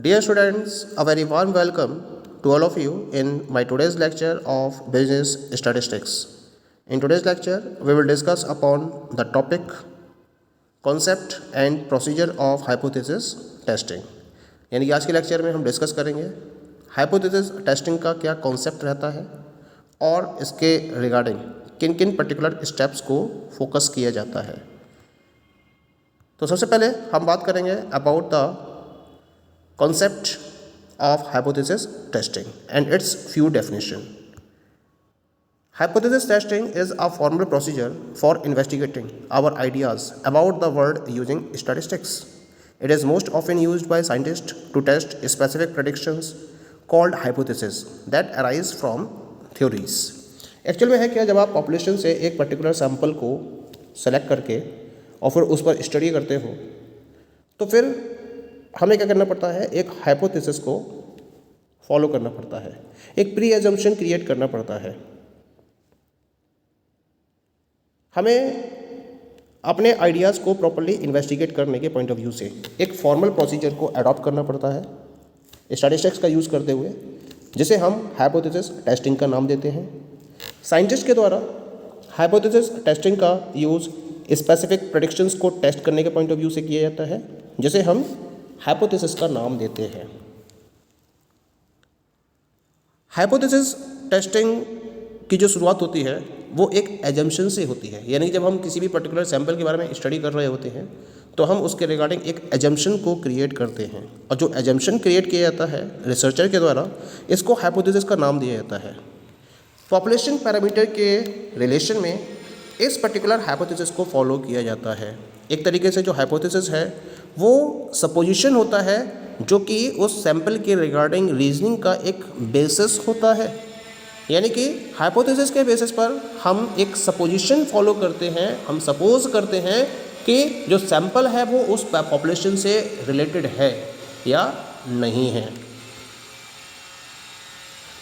Dear students, a very warm welcome to all of you in my today's lecture of business statistics. In today's lecture, we will discuss upon the topic concept and procedure of hypothesis testing. यानी कि आज के lecture में हम discuss करेंगे hypothesis testing का क्या concept रहता है और इसके रिगार्डिंग किन किन पर्टिकुलर स्टेप्स को फोकस किया जाता है। तो सबसे पहले हम बात करेंगे about the concept of hypothesis testing and its few definition. Hypothesis testing is a formal procedure for investigating our ideas about the world using statistics. It is most often used by scientists to test specific predictions called hypotheses that arise from theories. Actual में है क्या, जब आप population से एक particular sample को select करके और फिर उस पर स्टडी करते हो तो फिर हमें क्या करना पड़ता है, एक हाइपोथेसिस को फॉलो करना पड़ता है, एक प्री एजम्पशन क्रिएट करना पड़ता है। हमें अपने आइडियाज़ को प्रॉपर्ली इन्वेस्टिगेट करने के पॉइंट ऑफ व्यू से एक फॉर्मल प्रोसीजर को अडॉप्ट करना पड़ता है स्टैटिस्टिक्स का यूज़ करते हुए, जिसे हम हाइपोथेसिस टेस्टिंग का नाम देते हैं। साइंटिस्ट के द्वारा हाइपोथेसिस टेस्टिंग का यूज़ स्पेसिफिक प्रेडिक्शंस को टेस्ट करने के पॉइंट ऑफ व्यू से किया जाता है, जिसे हम हाइपोथेसिस का नाम देते हैं। हाइपोथेसिस टेस्टिंग की जो शुरुआत होती है वो एक एजम्पशन से होती है, यानी जब हम किसी भी पर्टिकुलर सैंपल के बारे में स्टडी कर रहे होते हैं तो हम उसके रिगार्डिंग एक एजम्पशन को क्रिएट करते हैं, और जो एजम्पशन क्रिएट किया जाता है रिसर्चर के द्वारा, इसको हाइपोथेसिस का नाम दिया जाता है। पॉपुलेशन पैरामीटर के रिलेशन में इस पर्टिकुलर हाइपोथेसिस को फॉलो किया जाता है। एक तरीके से जो हाइपोथेसिस है वो सपोजिशन होता है जो कि उस सैंपल के रिगार्डिंग रीजनिंग का एक बेसिस होता है, यानी कि हाइपोथेसिस के बेसिस पर हम एक सपोजिशन फॉलो करते हैं। हम सपोज करते हैं कि जो सैंपल है वो उस पॉपुलेशन से रिलेटेड है या नहीं है।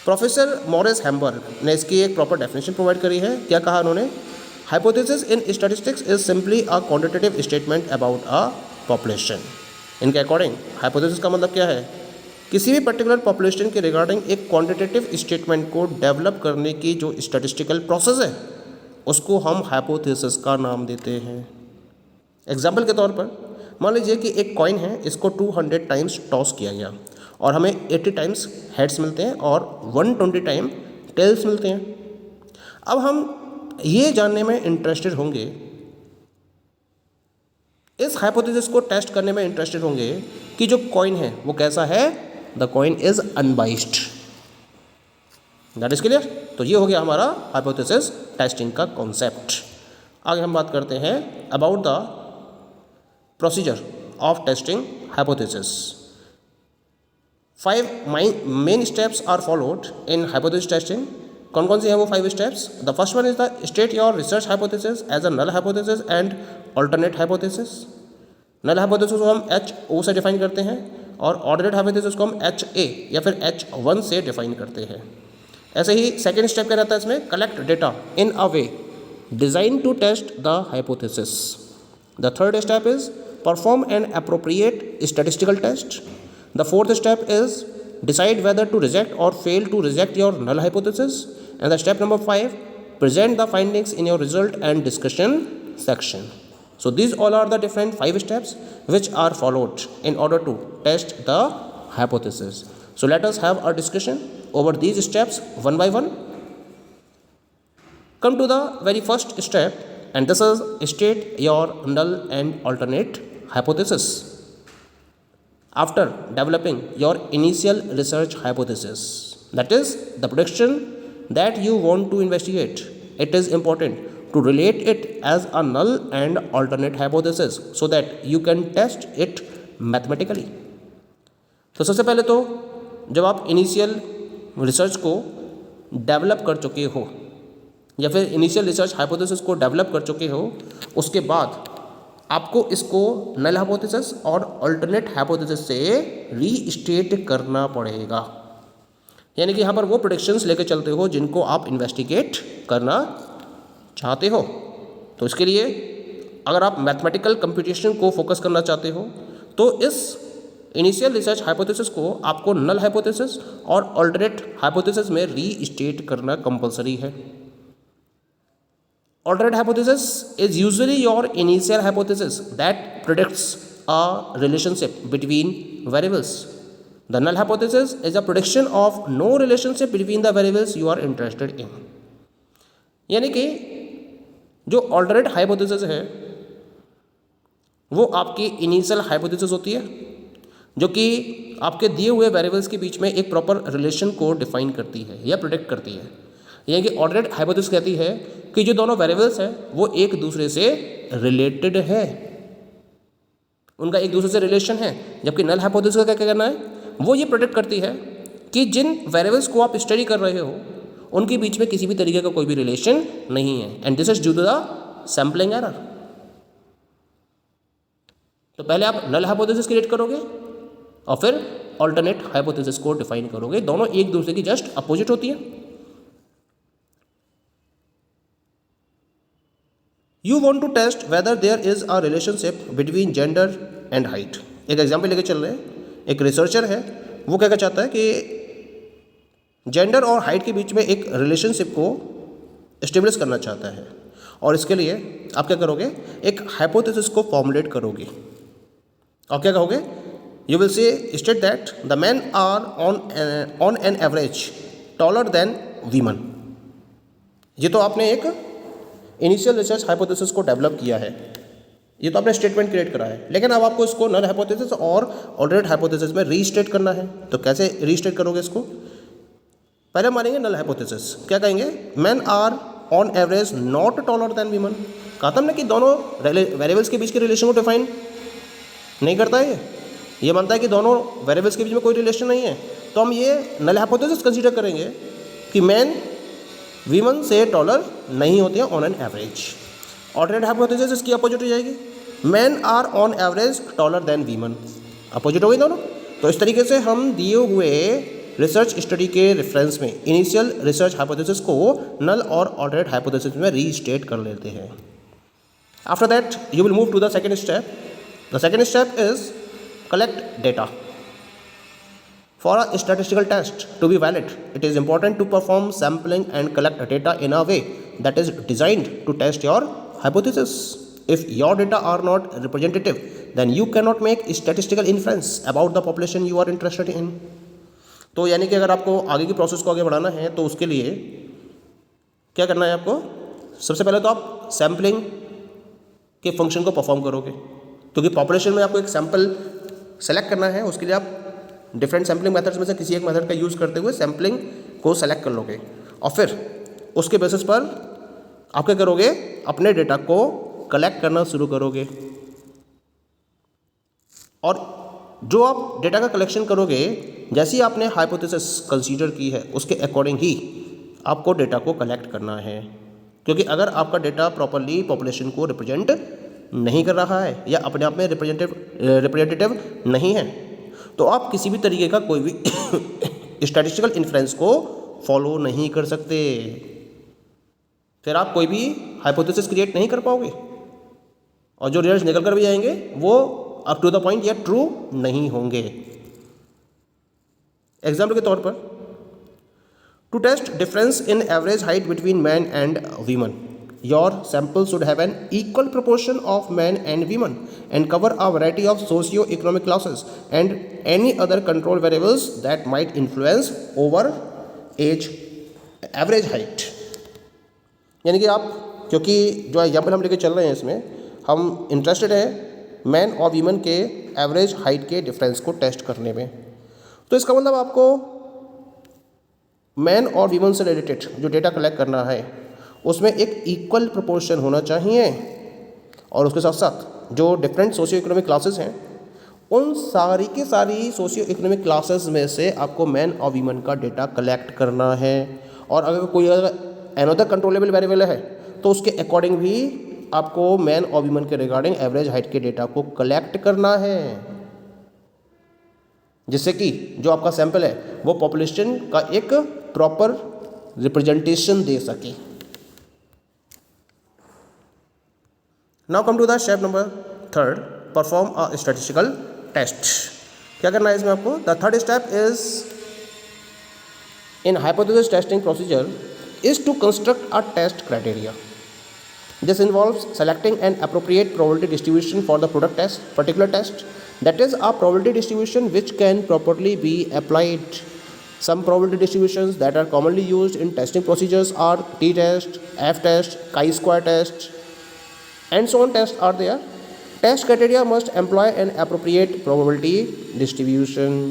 प्रोफेसर मॉरिस हैम्बर्ग ने इसकी एक प्रॉपर डेफिनेशन प्रोवाइड करी है। क्या कहा उन्होंने? Hypothesis in statistics is simply a quantitative statement about a population. इनके अकॉर्डिंग हाइपोथेसिस का मतलब क्या है? किसी भी पर्टिकुलर पॉपुलेशन के रिगार्डिंग एक क्वांटिटेटिव स्टेटमेंट को डेवलप करने की जो स्टैटिस्टिकल प्रोसेस है उसको हम हाइपोथेसिस का नाम देते हैं। एग्जाम्पल के तौर पर मान लीजिए कि एक कॉइन है, इसको 200 टाइम्स टॉस किया गया और हमें 80 टाइम्स हेड्स मिलते हैं और 120 टाइम टेल्स मिलते हैं। अब हम ये जानने में इंटरेस्टेड होंगे, इस हाइपोथेसिस को टेस्ट करने में इंटरेस्टेड होंगे कि जो कॉइन है वो कैसा है। The coin is unbiased. That is clear. तो ये हो गया हमारा हाइपोथेसिस टेस्टिंग का कॉन्सेप्ट। आगे हम बात करते हैं about the procedure of testing hypothesis. 5 main steps are followed in hypothesis testing. कौन कौन सी है वो 5 steps? The first one is the state your research hypothesis as a null hypothesis and alternate hypothesis. Null hypothesis को हम HO से define करते हैं और ऑल्टरनेट हाइपोथेसिस को हम HA या फिर H1 से डिफाइन करते हैं। ऐसे ही सेकेंड स्टेप क्या रहता है इसमें? Collect data in a way design to test the hypothesis. The third step is perform an appropriate statistical test. The fourth step is decide whether to reject or fail to reject your null hypothesis, and the step number 5, present the findings in your result and discussion section. So these all are the different 5 steps which are followed in order to test the hypothesis. So let us have a discussion over these steps one by one. Come to the very first step, and this is state your null and alternate hypothesis. After developing your initial research hypothesis, that is the prediction that you want to investigate, it is important to relate it as a null and alternate hypothesis so that you can test it mathematically. तो सबसे पहले तो जब आप initial research को develop कर चुके हो या फिर इनिशियल रिसर्च हाइपोथेसिस को डेवलप कर चुके हो, उसके बाद आपको इसको नल हाइपोथेसिस और अल्टरनेट हाइपोथेसिस से रीस्टेट करना पड़ेगा। यानी कि यहाँ पर वो प्रेडिक्शंस लेके चलते हो जिनको आप इन्वेस्टिगेट करना चाहते हो। तो इसके लिए अगर आप मैथमेटिकल कंप्यूटेशन को फोकस करना चाहते हो तो इस इनिशियल रिसर्च हाइपोथेसिस को आपको नल हाइपोथेसिस और अल्टरनेट हाइपोथेसिस में रीस्टेट करना कंपलसरी है। Alternate hypothesis is usually your initial hypothesis that predicts a relationship between variables. The null hypothesis is a prediction of no relationship between the variables you are interested in. यानी कि जो alternate hypothesis है वो आपकी initial hypothesis होती है जो कि आपके दिए हुए वेरिएबल्स के बीच में एक प्रॉपर रिलेशन को डिफाइन करती है या प्रिडिक्ट करती है। यानी कि ऑल्टरनेट हाइपोथेसिस कहती है कि जो दोनों वेरिएबल्स हैं वो एक दूसरे से रिलेटेड है, उनका एक दूसरे से रिलेशन है। जबकि नल हाइपोथेसिस का क्या कहना है, वो ये प्रिडिक्ट करती है कि जिन वेरिएबल्स को आप स्टडी कर रहे हो उनके बीच में किसी भी तरीके का कोई भी रिलेशन नहीं है, and this is due to the sampling error. तो पहले आप नल हाइपोथेसिस क्रिएट करोगे और फिर ऑल्टरनेट हाइपोथेसिस को डिफाइन करोगे। दोनों एक दूसरे की जस्ट अपोजिट होती है। You want to test whether there is a relationship between gender and height. एक एग्जाम्पल लेके चल रहे हैं। एक रिसर्चर है, वो क्या चाहता है कि जेंडर और हाइट के बीच में एक रिलेशनशिप को एस्टेब्लिश करना चाहता है, और इसके लिए आप क्या करोगे, एक हाइपोथेसिस को फॉर्मुलेट करोगे और क्या कहोगे, you will say state that the man are on an average taller than women. ये तो आपने एक इनिशियल रिसर्च हाइपोथेसिस को डेवलप किया है, ये तो आपने स्टेटमेंट क्रिएट करा है, लेकिन अब आपको इसको नल हाइपोथेसिस और ऑल्टरनेट हाइपोथेसिस में रीस्टेट करना है। तो कैसे रीस्टेट करोगे इसको, पहले मानेंगे नल हाइपोथेसिस, क्या कहेंगे, man are on average not taller than women. कहा था हमने कि दोनों वेरिएबल्स के बीच के रिलेशन को डिफाइन नहीं करता है, ये मानता है कि दोनों वेरिएबल्स के बीच में कोई रिलेशन नहीं है। तो हम ये नल हाइपोथेसिस कंसीडर करेंगे कि मैन वीमन से टॉलर नहीं होते हैं on an average. Alternate hypothesis इसकी अपोजिट हो जाएगी, man are on average taller than women. Opposite हो गई दोनों। तो इस तरीके से हम दिए हुए रिसर्च स्टडी के रेफरेंस में इनिशियल रिसर्च हाइपोथेसिस को नल और ऑल्टरनेट हाइपोथेसिस में रीस्टेट कर लेते हैं। After that you will move to the second step. The second step is collect data. For a statistical test to be valid, it is important to perform sampling and collect data in a way that is designed to test your hypothesis. If your data are not representative, then you cannot make statistical inference about the population you are interested in. तो यानी कि अगर आपको आगे की process को आगे बढ़ाना है तो उसके लिए क्या करना है आपको, सबसे पहले तो आप सैम्पलिंग के फंक्शन को परफॉर्म करोगे, क्योंकि पॉपुलेशन में आपको एक सैम्पल सेलेक्ट करना है। उसके लिए आप डिफरेंट सैम्पलिंग मेथड्स में से किसी एक मेथड का यूज़ करते हुए सैम्पलिंग को सेलेक्ट कर लोगे, और फिर उसके बेसिस पर आप क्या करोगे, अपने डेटा को कलेक्ट करना शुरू करोगे। और जो आप डेटा का कलेक्शन करोगे, जैसी आपने हाइपोथेसिस कंसीडर की है उसके अकॉर्डिंग ही आपको डेटा को कलेक्ट करना है। क्योंकि अगर आपका डेटा प्रॉपरली पॉपुलेशन को रिप्रेजेंट नहीं कर रहा है या अपने आप में रिप्रेजेंटेटिव नहीं है, तो आप किसी भी तरीके का कोई भी स्टैटिस्टिकल इन्फ्रेंस को फॉलो नहीं कर सकते। फिर आप कोई भी हाइपोथेसिस क्रिएट नहीं कर पाओगे, और जो रिजल्ट्स निकल कर भी आएंगे वो अप टू द पॉइंट या ट्रू नहीं होंगे। एग्जाम्पल के तौर पर, to test difference in average height between man and women, your sample should have an equal proportion of men and women and cover a variety of socio-economic classes and any other control variables that might influence over age average height। यानी कि आप, क्योंकि जो example हम लेके चल रहे हैं इसमें हम इंटरेस्टेड हैं मैन और वीमन के एवरेज हाइट के डिफरेंस को टेस्ट करने में, तो इसका मतलब आपको मैन और वीमन से रिलेटेड जो डेटा कलेक्ट करना है उसमें एक इक्वल प्रोपोर्शन होना चाहिए, और उसके साथ साथ जो डिफरेंट सोशियो इकोनॉमिक क्लासेस हैं उन सारी की सारी सोशियो इकोनॉमिक क्लासेस में से आपको मैन और वीमन का डेटा कलेक्ट करना है। और अगर कोई अनदर कंट्रोलेबल वेरिएबल है तो उसके अकॉर्डिंग भी आपको मैन और वीमन के रिगार्डिंग एवरेज हाइट के डेटा को कलेक्ट करना है, जिससे कि जो आपका सैंपल है वो पॉपुलेशन का एक प्रॉपर रिप्रेजेंटेशन दे सके। Now come to the step number 3, perform a statistical test. क्या करना है इसमें आपको? The third step is in hypothesis testing procedure is to construct a test criteria. This involves selecting an appropriate probability distribution for the particular test, that is a probability distribution which can properly be applied. Some probability distributions that are commonly used in testing procedures are t-test, f-test, chi-square test, and so on tests are there. Test criteria must employ an appropriate probability distribution.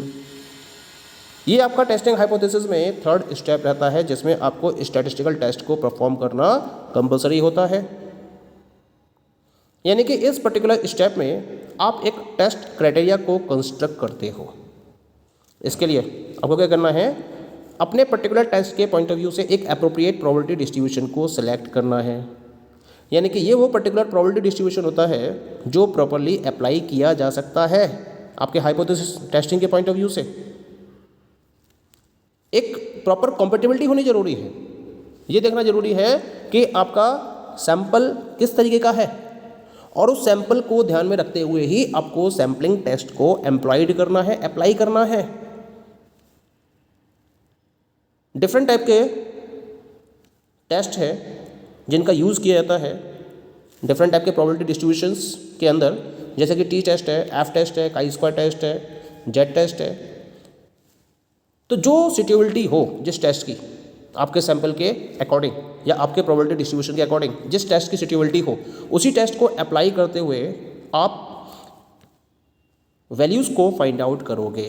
ये आपका testing hypothesis में third step रहता है, जिसमें आपको statistical test को perform करना compulsory होता है। यानी कि इस पर्टिकुलर स्टेप में आप एक टेस्ट क्राइटेरिया को कंस्ट्रक्ट करते हो। इसके लिए आपको क्या करना है? अपने पर्टिकुलर टेस्ट के पॉइंट ऑफ व्यू से एक एप्रोप्रिएट प्रोबेबिलिटी डिस्ट्रीब्यूशन को सिलेक्ट करना है। यानी कि ये वो पर्टिकुलर प्रोबेबिलिटी डिस्ट्रीब्यूशन होता है जो प्रॉपरली अप्लाई किया जा सकता है आपके हाइपोथेसिस टेस्टिंग के पॉइंट ऑफ व्यू से। एक प्रॉपर कॉम्पेटिबिलिटी होनी जरूरी है। ये देखना जरूरी है कि आपका सैंपल किस तरीके का है, और उस सैंपल को ध्यान में रखते हुए ही आपको सैंपलिंग टेस्ट को एम्प्लॉयड करना है, अप्लाई करना है। डिफरेंट टाइप के टेस्ट है जिनका यूज़ किया जाता है डिफरेंट टाइप के प्रोबेबिलिटी डिस्ट्रीब्यूशंस के अंदर, जैसे कि टी टेस्ट है, एफ टेस्ट है, काई स्क्वायर टेस्ट है, जेड टेस्ट है। तो जो सिटेबिलिटी हो जिस टेस्ट की, आपके सैंपल के अकॉर्डिंग या आपके प्रोबेबिलिटी डिस्ट्रीब्यूशन के अकॉर्डिंग जिस टेस्ट की सिटेबिलिटी हो, उसी टेस्ट को अप्लाई करते हुए आप वैल्यूज़ को फाइंड आउट करोगे।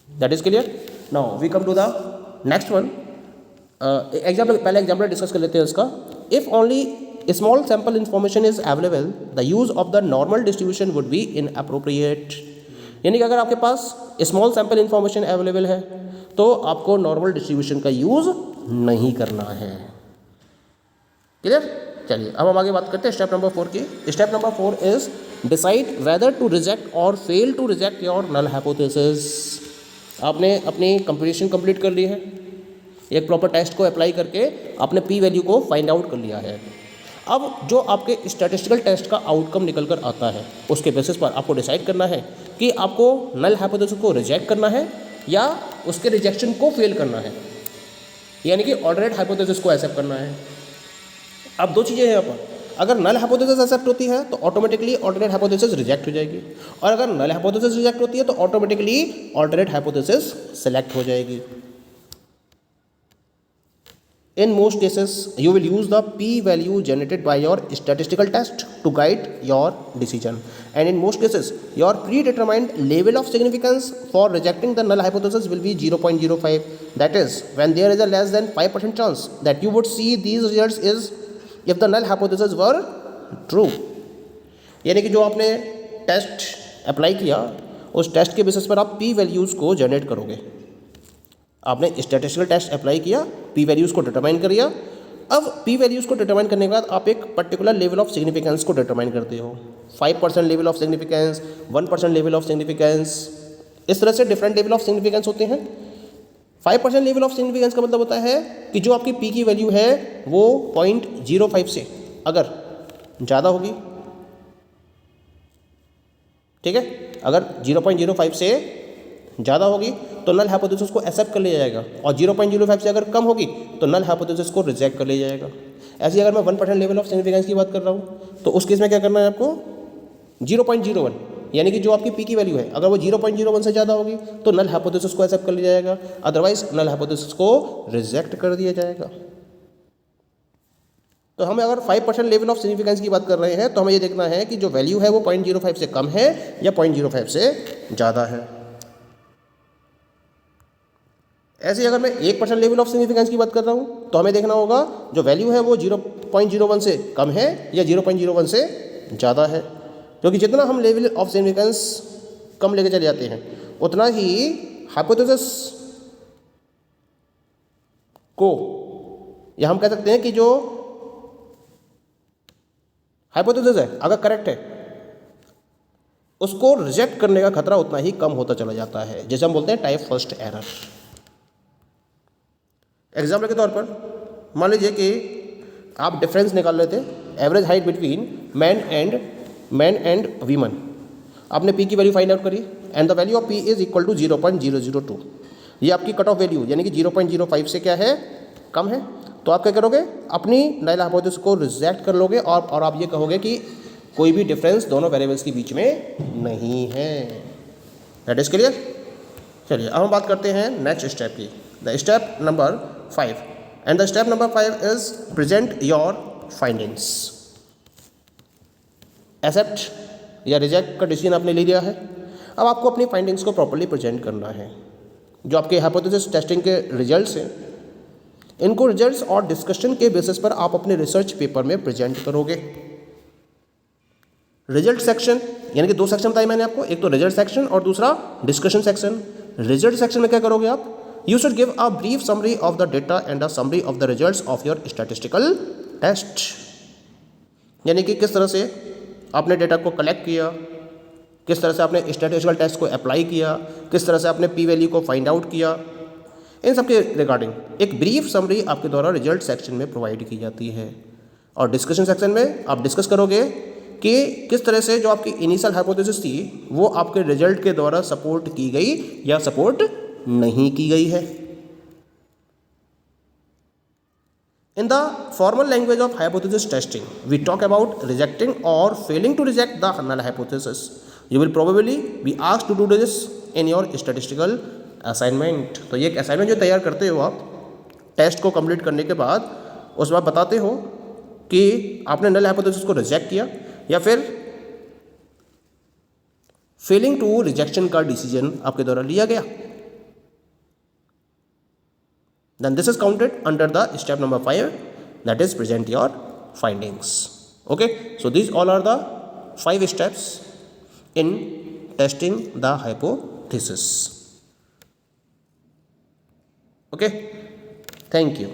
That is clear. Now we come to the next one. पहले एग्जाम्पल डिस्कस कर लेते हैं इसका। If only small sample information is available, the use of the normal distribution would be inappropriate. यानी कि अगर आपके पास स्मॉल सैंपल इंफॉर्मेशन अवेलेबल है तो आपको नॉर्मल डिस्ट्रीब्यूशन का यूज़ नहीं करना है। क्लियर। चलिए अब हम आगे बात करते हैं स्टेप नंबर 4 की। Step number 4 is decide whether to reject और fail to reject your null hypothesis. आपने अपनी कंप्यूटेशन कंप्लीट कर ली है, एक प्रॉपर टेस्ट को अप्लाई करके आपने पी वैल्यू को फाइंड आउट कर लिया है। अब जो आपके स्टैटिस्टिकल टेस्ट का आउटकम निकल कर आता है, उसके बेसिस पर आपको डिसाइड करना है कि आपको नल हाइपोथेसिस को रिजेक्ट करना है या उसके रिजेक्शन को फेल करना है, यानी कि ऑल्टरनेट हाइपोथेसिस को एक्सेप्ट करना है। अब दो चीज़ें हैं यहाँ पर। अगर नल हाइपोथेसिस एक्सेप्ट होती है तो ऑटोमेटिकली ऑल्टरनेट हाइपोथेसिस रिजेक्ट हो जाएगी, और अगर नल हाइपोथेसिस रिजेक्ट होती है तो ऑटोमेटिकली ऑल्टरनेट हाइपोथेसिस सेलेक्ट हो जाएगी। In most cases, you will use the p-value generated by your statistical test to guide your decision. And in most cases, your predetermined level of significance for rejecting the null hypothesis will be 0.05. That is, when there is a less than 5% chance that you would see these results is if the null hypothesis were true. यानी कि जो आपने test apply किया, उस test के basis पर आप p-values को जनरेट करोगे। आपने स्टैटिस्टिकल टेस्ट अप्लाई किया, पी वैल्यूज़ को डिटरमाइन कर लिया। अब पी वैल्यूज़ को डिटरमाइन करने के बाद आप एक पर्टिकुलर लेवल ऑफ सिग्निफिकेंस को डिटरमाइन करते हो। 5% level of significance, 1% level of significance, इस तरह से डिफरेंट लेवल ऑफ सिग्निफिकेंस होते हैं। 5% लेवल ऑफ सिग्निफिकेंस का मतलब होता है कि जो आपकी पी की वैल्यू है वो 0.05 से अगर ज़्यादा होगी, ठीक है, अगर 0.05 से ज़्यादा होगी तो नल हाइपोथेसिस को एक्सेप्ट कर लिया जाएगा, और 0.05 से अगर कम होगी तो नल हाइपोथेसिस को रिजेक्ट कर लिया जाएगा। ऐसे अगर मैं 1% लेवल ऑफ सिग्निफिकेंस की बात कर रहा हूँ तो उस केस में क्या करना है आपको? 0.01, यानी कि जो आपकी पी की वैल्यू है अगर वो 0.01 से ज़्यादा होगी तो नल हाइपोथेसिस को एक्सेप्ट कर लिया जाएगा, अदरवाइज नल हाइपोथेसिस को रिजेक्ट कर दिया जाएगा। तो हम अगर 5% लेवल ऑफ सिग्निफिकेंस की बात कर रहे हैं तो हमें ये देखना है कि जो वैल्यू है वो 0.05 से कम है या 0.05 से ज़्यादा है। ऐसे अगर मैं 1% लेवल ऑफ सिग्निफिकेंस की बात कर रहा हूँ तो हमें देखना होगा जो वैल्यू है वो 0.01 से कम है या 0.01 से ज़्यादा है, क्योंकि जितना हम लेवल ऑफ सिग्निफिकेंस कम लेके चले जाते हैं उतना ही हाइपोथेसिस को, या हम कह सकते हैं कि जो हाइपोथेसिस है अगर करेक्ट है उसको रिजेक्ट करने का खतरा उतना ही कम होता चला जाता है, जैसे हम बोलते हैं टाइप फर्स्ट एरर। एग्जाम्पल के तौर पर मान लीजिए कि आप डिफरेंस निकाल रहे थे average height between man and women. आपने पी की वैल्यू फाइंड आउट करी, and the value of p is equal to 0.002। ये आपकी कट ऑफ वैल्यू यानी कि 0.05 से क्या है, कम है। तो आप क्या करोगे, अपनी नल हाइपोथेसिस को रिजेक्ट कर लोगे और आप ये कहोगे कि कोई भी डिफरेंस दोनों वेरिएबल्स के बीच में नहीं है। That is clear. चलिए अब हम बात करते हैं नेक्स्ट स्टेप की, the step number 5। And the step number 5 is present your findings. Accept या रिजेक्ट का डिसीजन आपने ले लिया है, अब आपको अपनी फाइंडिंग्स को प्रॉपर्ली प्रेजेंट करना है। जो आपके हाइपोथेसिस टेस्टिंग के रिजल्ट्स हैं, इनको रिजल्ट्स और डिस्कशन के बेसिस पर आप अपने रिसर्च पेपर में प्रेजेंट करोगे। रिजल्ट सेक्शन यानी कि दो सेक्शन बताए मैंने आपको, एक तो रिजल्ट सेक्शन और दूसरा डिस्कशन सेक्शन। रिजल्ट सेक्शन में क्या करोगे आप, you should give a brief summary of the data and a summary of the results of your statistical test. यानी कि किस तरह से आपने डेटा को कलेक्ट किया, किस तरह से आपने स्टैटिस्टिकल टेस्ट को अप्लाई किया, किस तरह से आपने पी वैल्यू को फाइंड आउट किया, इन सब के रिगार्डिंग एक ब्रीफ समरी आपके द्वारा रिजल्ट सेक्शन में प्रोवाइड की जाती है। और डिस्कशन सेक्शन में आप डिस्कस करोगे कि किस तरह से जो आपकी इनिशियल हाइपोथेसिस थी वो आपके रिजल्ट के द्वारा सपोर्ट की गई या सपोर्ट नहीं की गई है। In the formal language of hypothesis testing, we talk about rejecting or failing to reject the null hypothesis. You will probably be asked to do this in your statistical assignment. तो ये एक assignment जो तैयार करते हो आप test को complete करने के बाद, उस बार बताते हो कि आपने नल हाइपोथेसिस को रिजेक्ट किया या फिर फेलिंग टू रिजेक्शन का डिसीजन आपके द्वारा लिया गया। Then this is counted under the step number 5, that is present your findings. Okay, so these all are the 5 steps in testing the hypothesis. Okay, thank you.